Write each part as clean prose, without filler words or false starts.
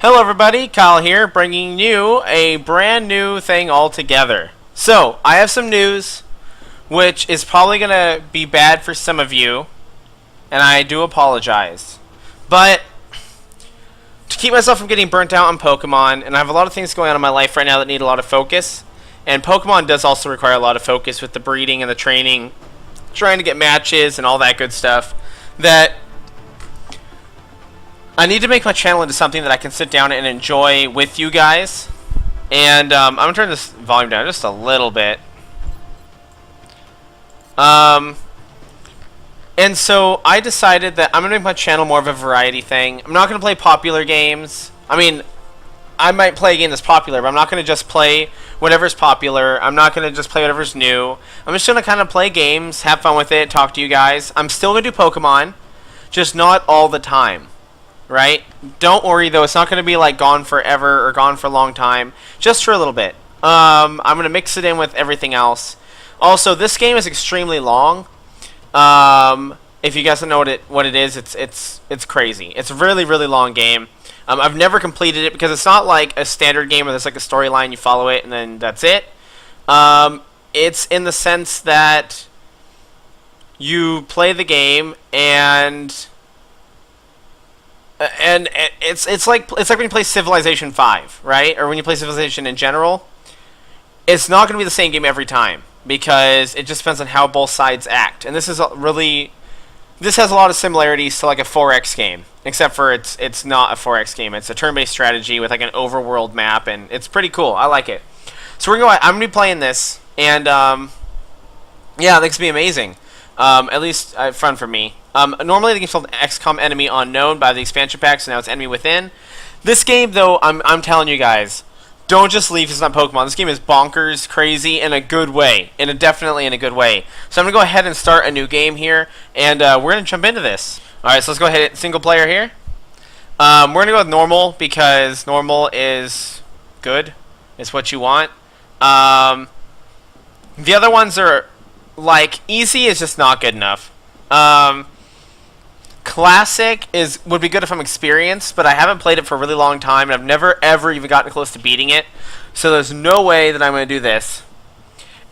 Hello everybody, Kyle here, bringing you a brand new thing altogether. So, I have some news, which is probably going to be bad for some of you, and I do apologize. But, to keep myself from getting burnt out on Pokemon, and I have a lot of things going on in my life right now that need a lot of focus, and Pokemon does also require a lot of focus with the breeding and the training, trying to get matches and all that good stuff, that I need to make my channel into something that I can sit down and enjoy with you guys. And I'm going to turn this volume down just a little bit. And so I decided that I'm going to make my channel more of a variety thing. I'm not going to play popular games. I mean, I might play a game that's popular, but I'm not going to just play whatever's popular. I'm not going to just play whatever's new. I'm just going to kind of play games, have fun with it, talk to you guys. I'm still going to do Pokemon, just not all the time. Right? Don't worry though, it's not going to be like gone forever or gone for a long time. Just for a little bit. I'm going to mix it in with everything else. Also, this game is extremely long. If you guys don't know what it is, it's crazy. It's a really, really long game. I've never completed it because it's not like a standard game where there's like a storyline, you follow it, and then that's it. It's in the sense that you play the game and it's like when you play Civilization 5, right? Or when you play Civilization in general. It's not going to be the same game every time because it just depends on how both sides act. And this has a lot of similarities to like a 4X game, except for it's not a 4X game. It's a turn-based strategy with like an overworld map, and it's pretty cool. I like it. So I'm going to be playing this, and yeah, I think it's going to be amazing. At least fun for me. Normally the game's called XCOM Enemy Unknown by the expansion pack, so now it's Enemy Within. This game, though, I'm telling you guys, don't just leave if it's not Pokemon. This game is bonkers, crazy, in a good way. Definitely in a good way. So I'm going to go ahead and start a new game here, and we're going to jump into this. Alright, so let's go ahead and single player here. We're going to go with normal, because normal is good. It's what you want. The other ones are, like, easy is just not good enough. Classic would be good if I'm experienced, but I haven't played it for a really long time, and I've never ever even gotten close to beating it. So there's no way that I'm going to do this.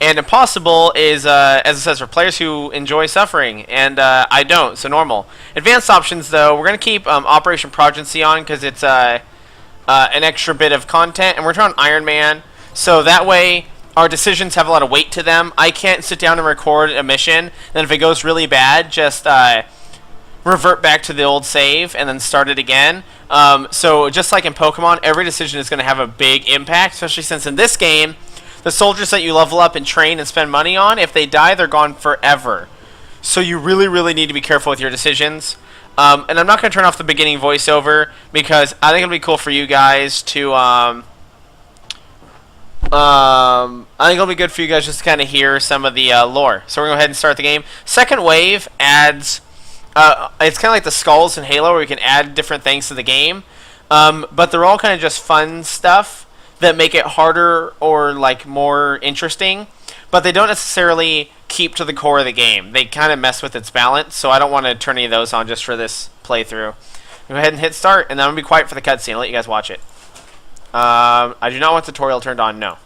And impossible is, as it says, for players who enjoy suffering, and I don't, so normal. Advanced options, though, we're going to keep Operation Progeny on because it's an extra bit of content, and we're trying Iron Man, so that way our decisions have a lot of weight to them. I can't sit down and record a mission, and then if it goes really bad, just revert back to the old save and then start it again. So just like in Pokemon, every decision is going to have a big impact, especially since in this game, the soldiers that you level up and train and spend money on, if they die, they're gone forever. So you really, really need to be careful with your decisions. And I'm not going to turn off the beginning voiceover because I think it'll be cool for you guys to I think it'll be good for you guys just to kind of hear some of the lore. So we're going to go ahead and start the game. Second wave adds it's kind of like the skulls in Halo where you can add different things to the game. But they're all kind of just fun stuff that make it harder or like more interesting. But they don't necessarily keep to the core of the game. They kind of mess with its balance, so I don't want to turn any of those on just for this playthrough. Go ahead and hit start, and then I'm going to be quiet for the cutscene. I'll let you guys watch it. I do not want tutorial turned on, no.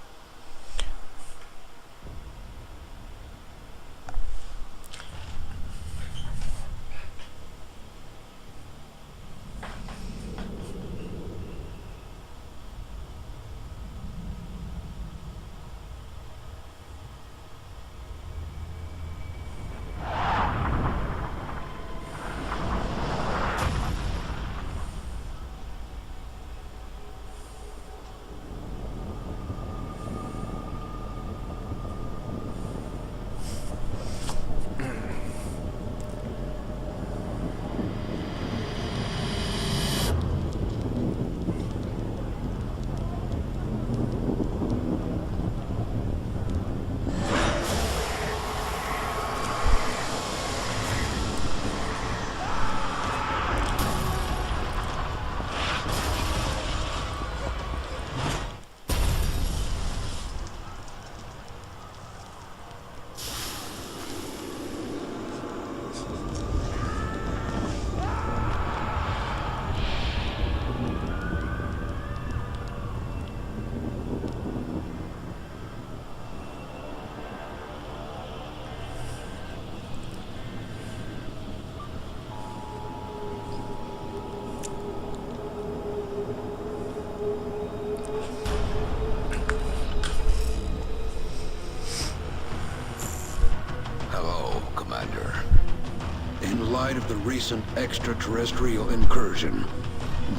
recent extraterrestrial incursion,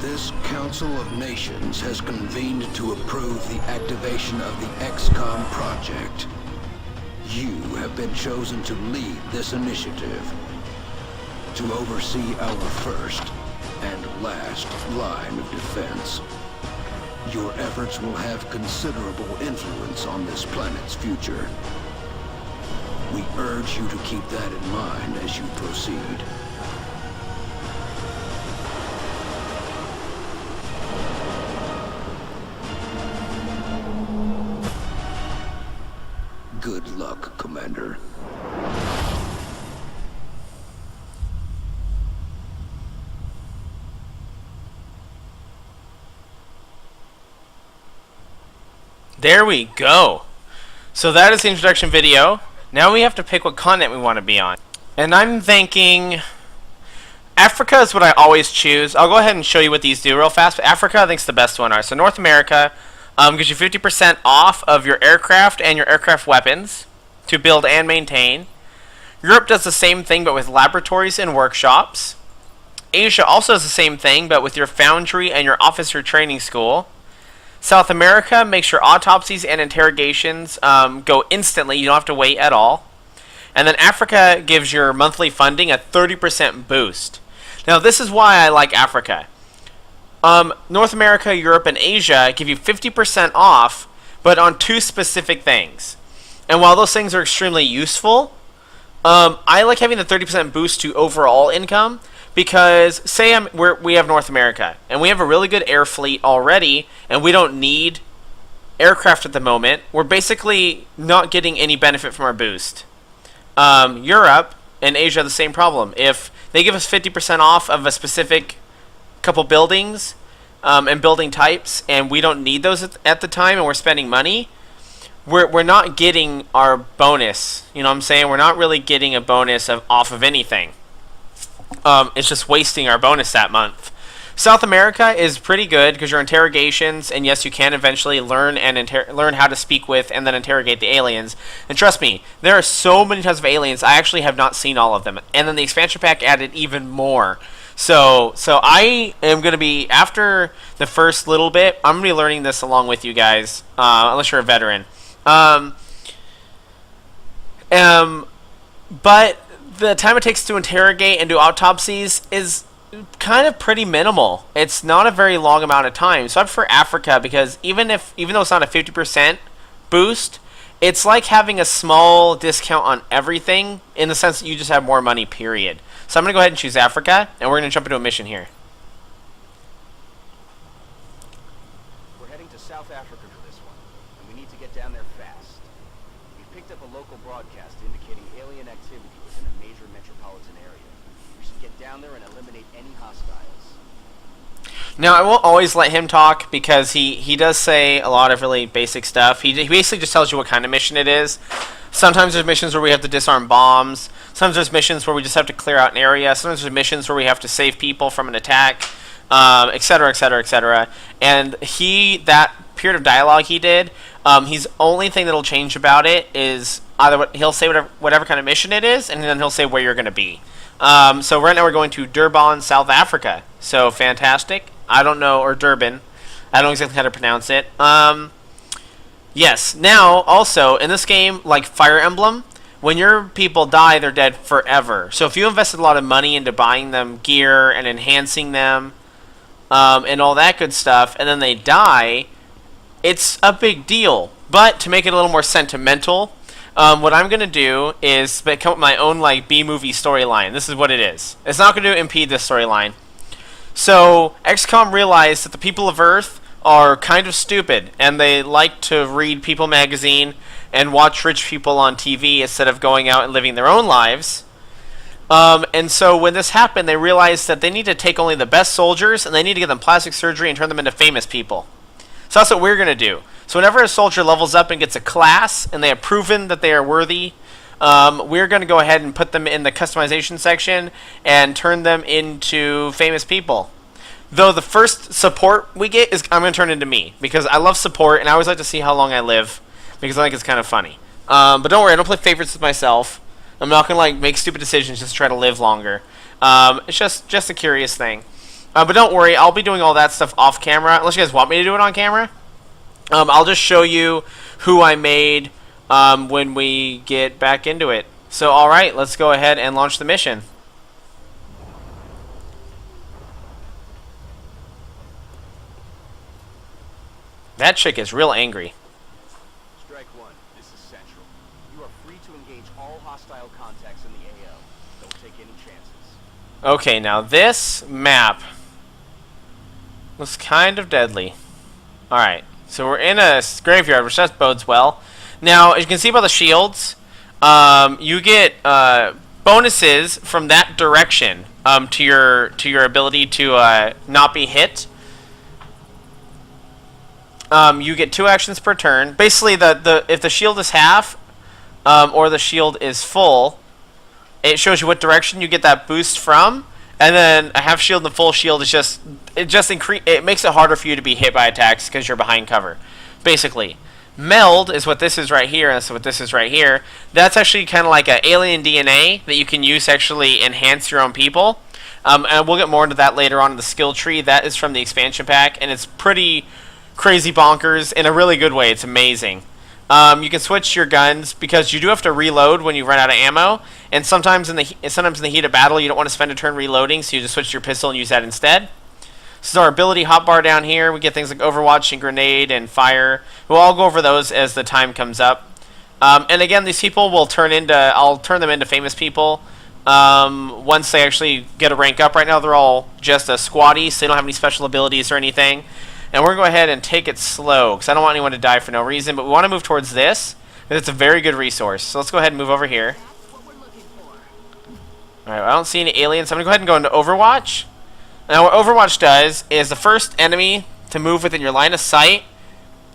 this Council of Nations has convened to approve the activation of the XCOM project. You have been chosen to lead this initiative, to oversee our first and last line of defense. Your efforts will have considerable influence on this planet's future. We urge you to keep that in mind as you proceed. Good luck, Commander. There we go. So that is the introduction video. Now we have to pick what continent we want to be on. And I'm thinking Africa is what I always choose. I'll go ahead and show you what these do real fast. But Africa, I think, is the best one. So North America gives you 50% off of your aircraft and your aircraft weapons to build and maintain. Europe does the same thing, but with laboratories and workshops. Asia also does the same thing, but with your foundry and your officer training school. South America makes your autopsies and interrogations go instantly. You don't have to wait at all. And then Africa gives your monthly funding a 30% boost. Now, this is why I like Africa. North America, Europe, and Asia give you 50% off, but on two specific things. And while those things are extremely useful, I like having the 30% boost to overall income. Because, say we have North America, and we have a really good air fleet already, and we don't need aircraft at the moment, we're basically not getting any benefit from our boost. Europe and Asia have the same problem. If they give us 50% off of a specific couple buildings and building types, and we don't need those at the time, and we're spending money, we're not getting our bonus. You know what I'm saying? We're not really getting a bonus off of anything. It's just wasting our bonus that month. South America is pretty good because your interrogations, and yes, you can eventually learn how to speak with and then interrogate the aliens. And trust me, there are so many types of aliens. I actually have not seen all of them. And then the expansion pack added even more. So I am going to be, after the first little bit, I'm going to be learning this along with you guys, unless you're a veteran. But the time it takes to interrogate and do autopsies is kind of pretty minimal. It's not a very long amount of time. So I prefer Africa because even though it's not a 50% boost, it's like having a small discount on everything in the sense that you just have more money, period. So I'm going to go ahead and choose Africa, and we're going to jump into a mission here. We're heading to South Africa for this one, and we need to get down there fast. We've picked up a local broadcast indicating alien activity within a major metropolitan area. We should get down there and eliminate any hostiles. Now, I won't always let him talk because he does say a lot of really basic stuff. He basically just tells you what kind of mission it is. Sometimes there's missions where we have to disarm bombs. Sometimes there's missions where we just have to clear out an area. Sometimes there's missions where we have to save people from an attack, etc., etc., etc. And that period of dialogue he did, he's only thing that'll change about it is either he'll say whatever kind of mission it is, and then he'll say where you're going to be. So right now we're going to Durban, South Africa. So fantastic. I don't know, or Durban. I don't know exactly how to pronounce it. Yes. Now, also, in this game, like Fire Emblem, when your people die, they're dead forever. So if you invested a lot of money into buying them gear and enhancing them and all that good stuff, and then they die, it's a big deal. But to make it a little more sentimental, what I'm going to do is come up with my own like B-movie storyline. This is what it is. It's not going to impede this storyline. So XCOM realized that the people of Earth are kind of stupid, and they like to read People magazine and watch rich people on TV instead of going out and living their own lives. And so when this happened, they realized that they need to take only the best soldiers, and they need to give them plastic surgery and turn them into famous people. So that's what we're going to do. So whenever a soldier levels up and gets a class, and they have proven that they are worthy, we're going to go ahead and put them in the customization section and turn them into famous people. Though the first support we get is I'm going to turn into me, because I love support, and I always like to see how long I live, because I think it's kind of funny. But don't worry, I don't play favorites with myself. I'm not going to like make stupid decisions just to try to live longer. It's just a curious thing. But don't worry, I'll be doing all that stuff off camera, unless you guys want me to do it on camera. I'll just show you who I made when we get back into it. So, alright, let's go ahead and launch the mission. That chick is real angry. Strike one. This is Central. You are free to engage all hostile contacts in the AO. Don't take any chances. Okay, now this map looks kind of deadly. Alright, so we're in a graveyard, which just bodes well. Now, as you can see by the shields, you get bonuses from that direction to your ability to not be hit. You get 2 actions per turn. Basically, if the shield is half or the shield is full, it shows you what direction you get that boost from. And then a half shield and a full shield is it makes it harder for you to be hit by attacks because you're behind cover. Basically, meld is what this is right here, and that's what this is right here. That's actually kind of like an alien DNA that you can use to actually enhance your own people. And we'll get more into that later on in the skill tree. That is from the expansion pack, and it's pretty crazy bonkers in a really good way. It's amazing. You can switch your guns because you do have to reload when you run out of ammo, and sometimes in the heat of battle you don't want to spend a turn reloading, so you just switch to your pistol and use that instead. This is our ability hotbar down here. We get things like Overwatch and Grenade and Fire. We'll all go over those as the time comes up. And again, these people will I'll turn them into famous people once they actually get a rank up. Right now they're all just a squatty, so they don't have any special abilities or anything. And we're going to go ahead and take it slow, because I don't want anyone to die for no reason. But we want to move towards this, because it's a very good resource. So let's go ahead and move over here. Alright, I don't see any aliens. So I'm going to go ahead and go into Overwatch. Now, what Overwatch does is the first enemy to move within your line of sight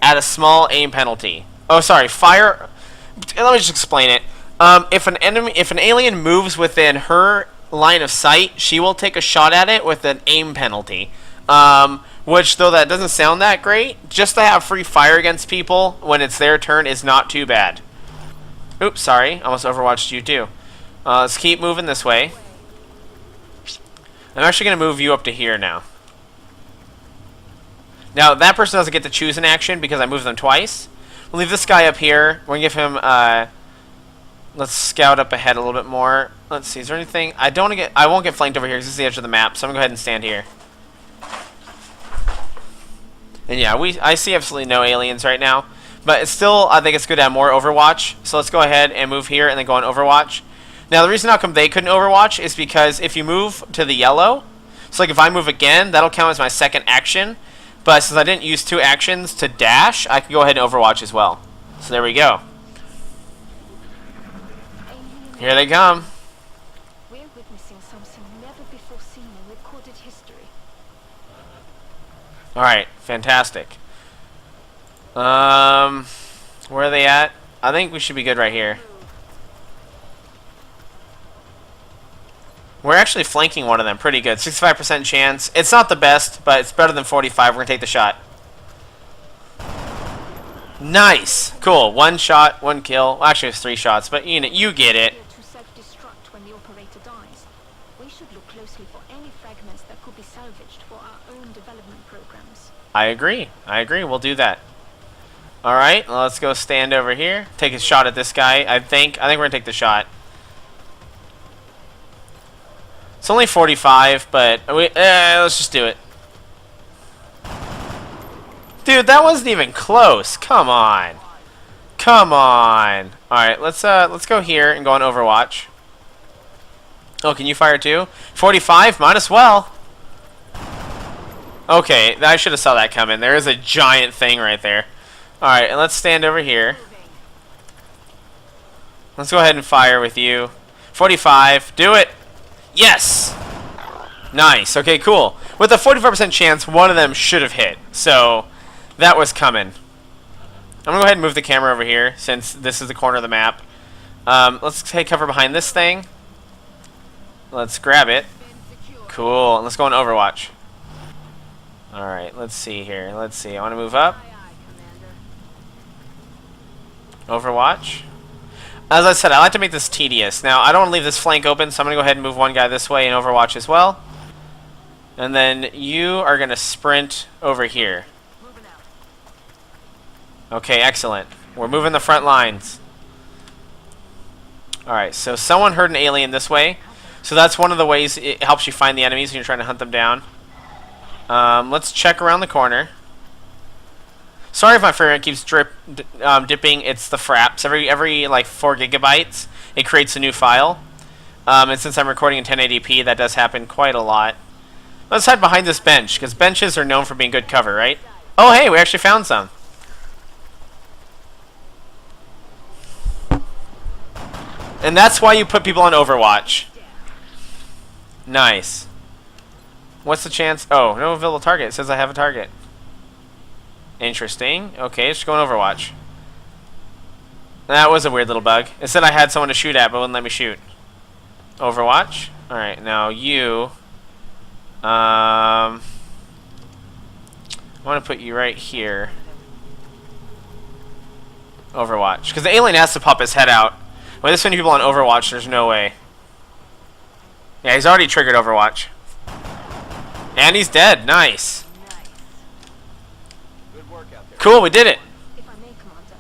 at a small aim penalty. Oh, sorry, fire. Let me just explain it. If an alien moves within her line of sight, she will take a shot at it with an aim penalty. Which, though that doesn't sound that great, just to have free fire against people when it's their turn is not too bad. Oops, sorry. Almost overwatched you too. Let's keep moving this way. I'm actually going to move you up to here now. Now, that person doesn't get to choose an action because I moved them twice. We'll leave this guy up here. We're going to give him... let's scout up ahead a little bit more. Let's see. Is there anything... I won't get flanked over here because this is the edge of the map, so I'm going to go ahead and stand here. And yeah, I see absolutely no aliens right now. But it's still, I think it's good to have more Overwatch. So let's go ahead and move here and then go on Overwatch. Now, the reason how come they couldn't Overwatch is because if you move to the yellow, so like if I move again, that'll count as my second action. But since I didn't use 2 actions to dash, I can go ahead and Overwatch as well. So there we go. Here they come. We're witnessing something never before seen in recorded history. Alright, fantastic. Where are they at? I think we should be good right here. We're actually flanking one of them pretty good. 65% chance. It's not the best, but it's better than 45. We're going to take the shot. Nice. Cool. 1 shot, 1 kill. Well, actually, it's 3 shots, but you get it. To self-destruct when the operator dies. We should look closely for any fragments that could be salvaged for our own development programs. I agree. I agree. We'll do that. Alright, well, let's go stand over here. Take a shot at this guy. I think we're going to take the shot. It's only 45, but let's just do it. Dude, that wasn't even close. Come on. Come on. Alright, let's go here and go on Overwatch. Oh, can you fire too? 45? Might as well. Okay, I should have saw that coming. There is a giant thing right there. Alright, and let's stand over here. Let's go ahead and fire with you. 45. Do it. Yes! Nice. Okay, cool. With a 45% chance, one of them should have hit. So, that was coming. I'm going to go ahead and move the camera over here, since this is the corner of the map. Let's take cover behind this thing. Let's grab it. Cool. And let's go on Overwatch. Alright, let's see here. Let's see. I want to move up. Overwatch. As I said, I like to make this tedious. Now, I don't want to leave this flank open, so I'm going to go ahead and move one guy this way in Overwatch as well. And then you are going to sprint over here. Okay, excellent. We're moving the front lines. Alright, so someone heard an alien this way. So that's one of the ways it helps you find the enemies when you're trying to hunt them down. Let's check around the corner. Sorry if my frame rate keeps dipping. It's the fraps. Every like 4 gigabytes, it creates a new file. And since I'm recording in 1080p, that does happen quite a lot. Let's hide behind this bench, because benches are known for being good cover, right? Oh, hey, we actually found some. And that's why you put people on Overwatch. Nice. What's the chance? Oh, no available target. It says I have a target. Interesting. Okay, just go on Overwatch. That was a weird little bug. It said I had someone to shoot at, but wouldn't let me shoot. Overwatch. Alright, now you... I want to put you right here. Overwatch. Because the alien has to pop his head out. With this many people on Overwatch, there's no way. Yeah, he's already triggered Overwatch. And he's dead. Nice. Good work out there. Cool, we did it. If I may, Commander,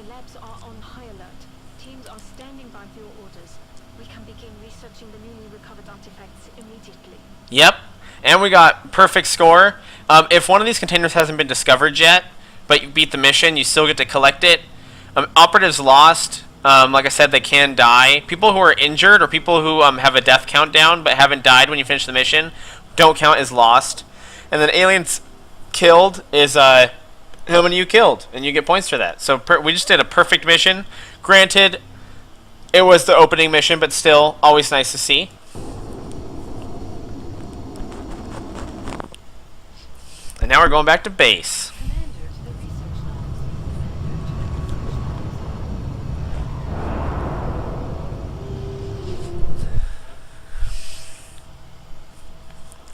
the labs are on high alert. Teams are standing by for your orders. We can begin researching the newly recovered artifacts immediately. Yep. And we got perfect score. If one of these containers hasn't been discovered yet, but you beat the mission, you still get to collect it. Operatives lost. Like I said, they can die. People who are injured or people who have a death countdown but haven't died when you finish the mission don't count as lost. And then aliens killed is how many you killed, and you get points for that. So we just did a perfect mission. Granted, it was the opening mission, but still always nice to see. And now we're going back to base.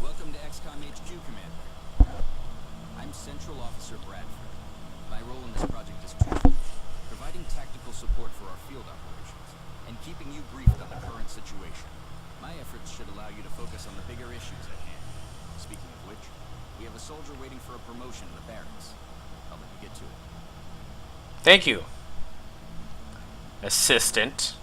Welcome to XCOM HQ, Commander. I'm Central Officer Bradford. My role in this project is twofold: providing tactical support for our field operations, and keeping you briefed on the current situation. My efforts should allow you to focus on the bigger issues at hand. Speaking of which, we have a soldier waiting for a promotion in the barracks. I'll let you get to it. Thank you, assistant.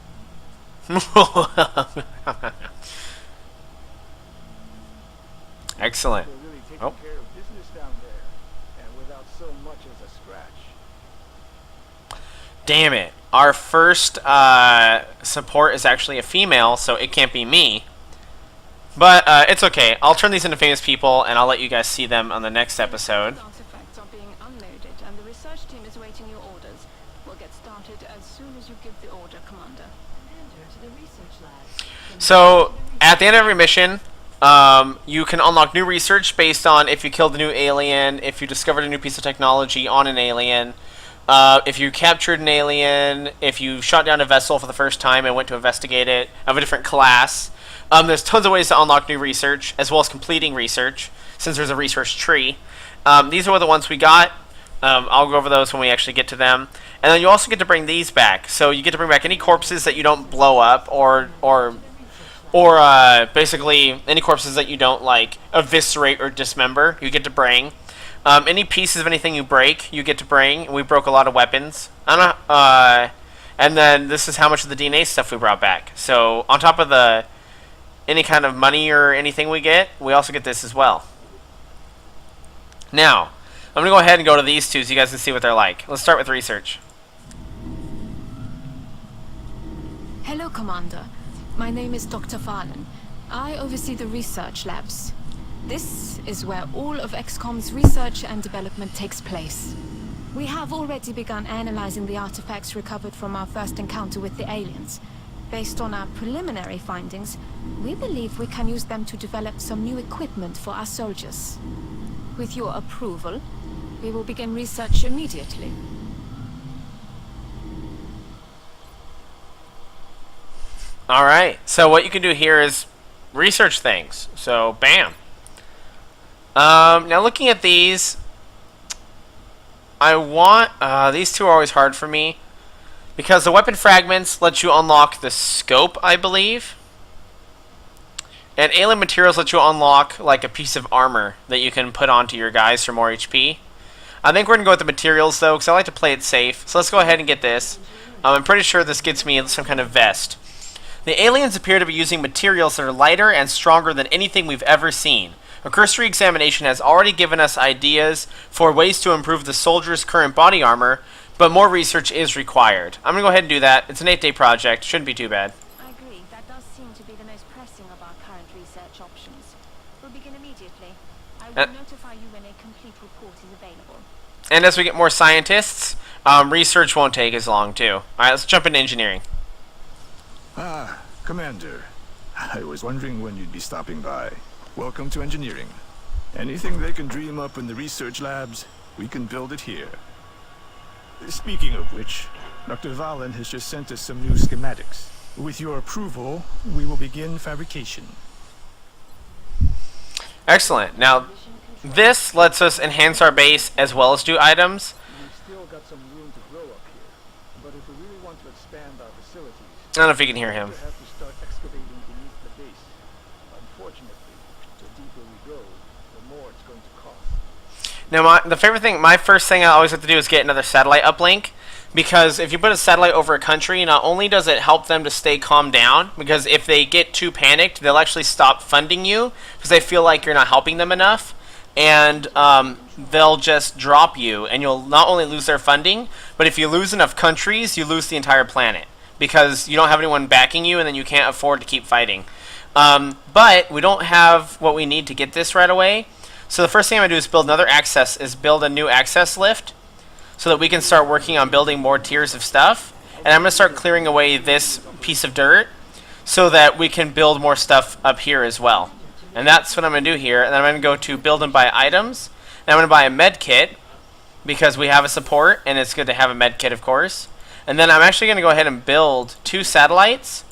Excellent. They're really taking Oh. care of business down there, and without so much as a scratch. Damn it. Our first support is actually a female, so it can't be me. But it's okay. I'll turn these into famous people, and I'll let you guys see them on the next episode. Artifacts are being unloaded, and the research team is waiting your orders. We'll get started as soon as you give the order, Commander. Commander, to the research lab. So, at the end of every mission, you can unlock new research based on if you killed a new alien, if you discovered a new piece of technology on an alien, if you captured an alien, if you shot down a vessel for the first time and went to investigate it, of a different class. There's tons of ways to unlock new research, as well as completing research, since there's a research tree. These are the ones we got. I'll go over those when we actually get to them. And then you also get to bring these back. So you get to bring back any corpses that you don't blow up, or basically any corpses that you don't like eviscerate or dismember. You get to bring any pieces of anything you break. You get to bring. We broke a lot of weapons. And then this is how much of the DNA stuff we brought back. So on top of the any kind of money or anything we get, we also get this as well. Now, I'm going to go ahead and go to these two so you guys can see what they're like. Let's start with research. Hello, Commander. My name is Dr. Farlan. I oversee the research labs. This is where all of XCOM's research and development takes place. We have already begun analyzing the artifacts recovered from our first encounter with the aliens. Based on our preliminary findings, we believe we can use them to develop some new equipment for our soldiers. With your approval, we will begin research immediately. Alright, so what you can do here is research things. So, bam. Now looking at these, I want, these two are always hard for me, Because the weapon fragments let you unlock the scope, I believe. And alien materials let you unlock like a piece of armor that you can put onto your guys for more HP. I think we're going to go with the materials though, because I like to play it safe. So let's go ahead and get this. I'm pretty sure this gets me some kind of vest. The aliens appear to be using materials that are lighter and stronger than anything we've ever seen. A cursory examination has already given us ideas for ways to improve the soldiers' current body armor, but more research is required. I'm going to go ahead and do that. It's an 8-day project. Shouldn't be too bad. I agree. That does seem to be the most pressing of our current research options. We'll begin immediately. I will notify you when a complete report is available. And as we get more scientists, research won't take as long too. Alright, let's jump into engineering. Ah, Commander. I was wondering when you'd be stopping by. Welcome to engineering. Anything they can dream up in the research labs, we can build it here. Speaking of which, Dr. Valen has just sent us some new schematics. With your approval, we will begin fabrication. Excellent. Now, this lets us enhance our base as well as do items. We've still got some room to grow up here, but if we really want to expand our facilities, I don't know if you can hear him. we have to start excavating beneath the base. Unfortunately, the deeper we go, the more it's going to cost. Now, my first thing I always have to do is get another satellite uplink, because if you put a satellite over a country, not only does it help them to stay calmed down, because if they get too panicked, they'll actually stop funding you because they feel like you're not helping them enough, and they'll just drop you, and you'll not only lose their funding, but if you lose enough countries, you lose the entire planet because you don't have anyone backing you, and then you can't afford to keep fighting. But we don't have what we need to get this right away. So the first thing I'm going to do is build a new access lift so that we can start working on building more tiers of stuff. And I'm going to start clearing away this piece of dirt so that we can build more stuff up here as well. And that's what I'm going to do here. And then I'm going to go to build and buy items. And I'm going to buy a med kit because we have a support and it's good to have a med kit, of course. And then I'm actually going to go ahead and build 2 satellites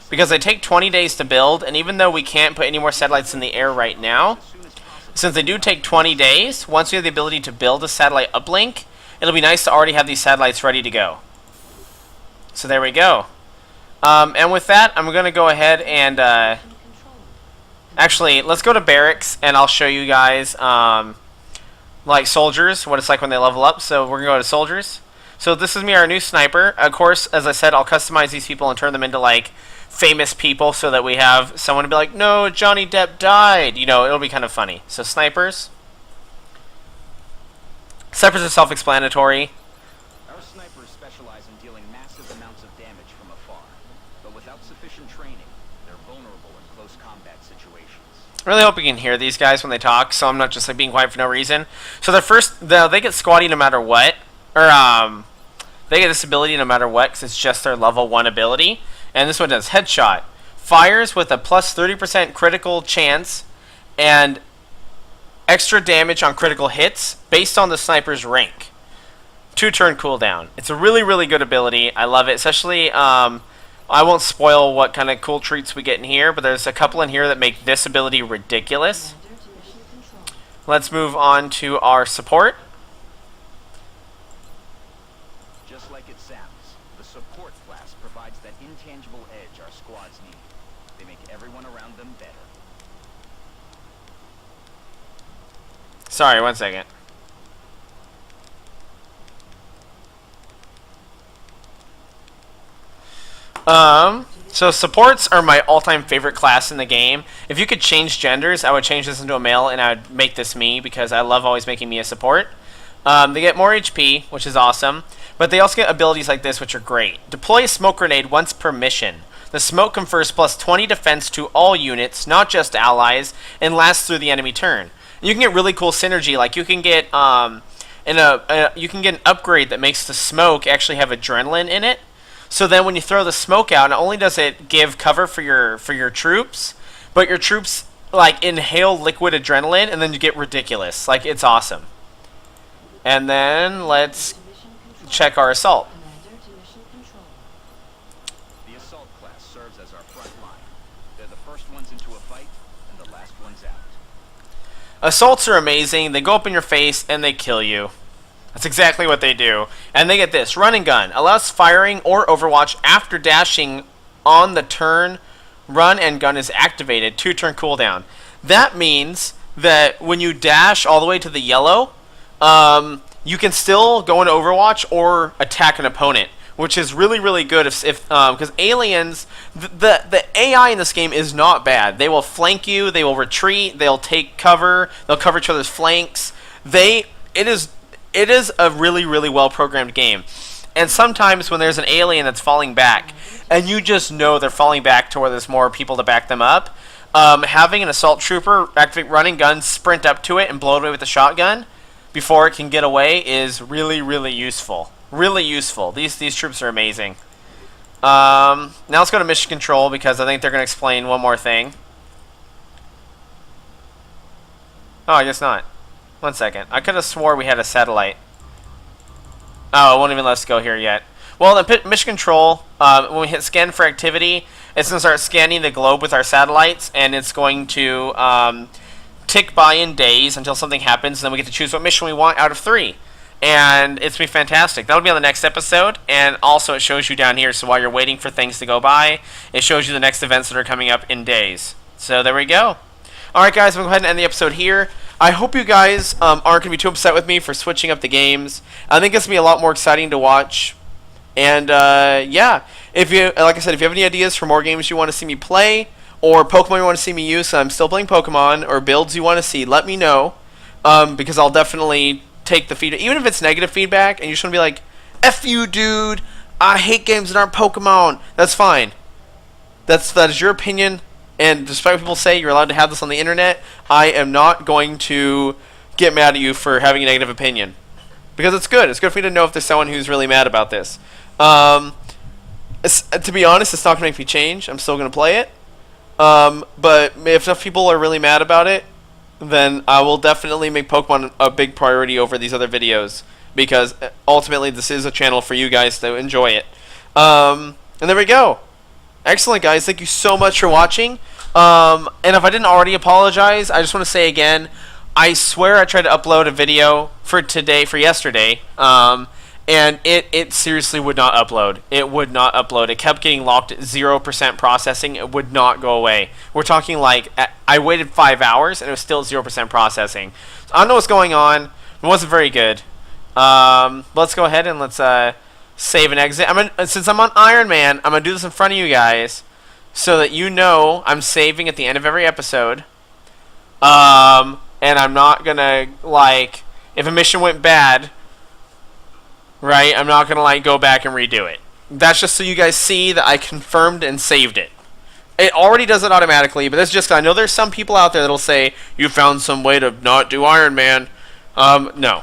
because they take 20 days to build. And even though we can't put any more satellites in the air right now, since they do take 20 days, once we have the ability to build a satellite uplink, it'll be nice to already have these satellites ready to go. So there we go. And with that, I'm going to go ahead and... actually, let's go to barracks, and I'll show you guys, like soldiers, what it's like when they level up. So we're going to go to soldiers. So this is me, our new sniper. Of course, as I said, I'll customize these people and turn them into, like, famous people so that we have someone to be like, no, Johnny Depp died. You know, it'll be kind of funny. So snipers. Snipers are self-explanatory. Our snipers specialize in dealing massive amounts of damage from afar, but without sufficient training, they're vulnerable in close combat situations. I really hope you can hear these guys when they talk, so I'm not just like being quiet for no reason. So they get squatty no matter what, or they get this ability no matter what because it's just their level 1 ability. And this one does headshot, fires with a plus 30% critical chance, and extra damage on critical hits based on the sniper's rank. 2-turn cooldown. It's a really, really good ability. I love it, especially, I won't spoil what kind of cool treats we get in here, but there's a couple in here that make this ability ridiculous. Let's move on to our support. Just like it sounds, the support class provides that intangible edge our squads need. They make everyone around them better. Sorry, 1 second. So supports are my all-time favorite class in the game. If you could change genders, I would change this into a male and I would make this me because I love always making me a support. They get more HP, which is awesome, but they also get abilities like this, which are great. Deploy a smoke grenade once per mission. The smoke confers plus 20 defense to all units, not just allies, and lasts through the enemy turn. You can get really cool synergy, like you can get you can get an upgrade that makes the smoke actually have adrenaline in it. So then when you throw the smoke out, not only does it give cover for your troops, but your troops like inhale liquid adrenaline and then you get ridiculous. Like, it's awesome. And then let's check our assault. The assault class serves as our front line. They're the first ones into a fight and the last ones out. Assaults are amazing. They go up in your face and they kill you. That's exactly what they do. And they get this. Run and gun. Allows firing or overwatch after dashing on the turn run and gun is activated. 2-turn cooldown. That means that when you dash all the way to the yellow, you can still go into overwatch or attack an opponent, which is really, really good if because aliens, the AI in this game is not bad. They will flank you, they will retreat, they'll take cover, they'll cover each other's flanks. It is a really, really well programmed game. And sometimes when there's an alien that's falling back, and you just know they're falling back to where there's more people to back them up, having an assault trooper activate running gun, sprint up to it, and blow it away with a shotgun before it can get away is really, really useful. Really useful. These troops are amazing. Now let's go to mission control because I think they're going to explain one more thing. Oh, I guess not. 1 second. I could have swore we had a satellite. Oh, it won't even let us go here yet. Well, then mission control, when we hit scan for activity, it's going to start scanning the globe with our satellites, and it's going to tick by in days until something happens, and then we get to choose what mission we want out of 3. And it's going to be fantastic. That'll be on the next episode, and also it shows you down here, so while you're waiting for things to go by, it shows you the next events that are coming up in days. So there we go. Alright guys, I'm going to go ahead and end the episode here. I hope you guys aren't going to be too upset with me for switching up the games. I think it's going to be a lot more exciting to watch. And yeah, if you, like I said, if you have any ideas for more games you want to see me play, or Pokemon you want to see me use, I'm still playing Pokemon, or builds you want to see, let me know. Because I'll definitely take the feedback, even if it's negative feedback, and you just want to be like, F you, dude, I hate games that aren't Pokemon. That's fine. That is your opinion. And despite what people say, you're allowed to have this on the internet. I am not going to get mad at you for having a negative opinion. Because it's good. It's good for me to know if there's someone who's really mad about this. To be honest, it's not going to make me change. I'm still going to play it. But if enough people are really mad about it, then I will definitely make Pokemon a big priority over these other videos. Because ultimately, this is a channel for you guys to enjoy it. And there we go. Excellent, guys. Thank you so much for watching. And if I didn't already apologize, I just want to say again, I swear I tried to upload a video for yesterday, and it seriously would not upload. It would not upload. It kept getting locked at 0% processing. It would not go away. We're talking like, I waited 5 hours, and it was still 0% processing. So I don't know what's going on. It wasn't very good. Let's go ahead and let's save and exit. Since I'm on Iron Man, I'm going to do this in front of you guys so that you know I'm saving at the end of every episode. And I'm not going to, like, if a mission went bad, right, I'm not going to, like, go back and redo it. That's just so you guys see that I confirmed and saved it. It already does it automatically, but that's just, I know there's some people out there that'll say, you found some way to not do Iron Man. No.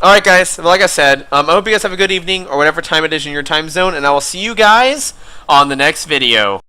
Alright guys, like I said, I hope you guys have a good evening or whatever time it is in your time zone, and I will see you guys on the next video.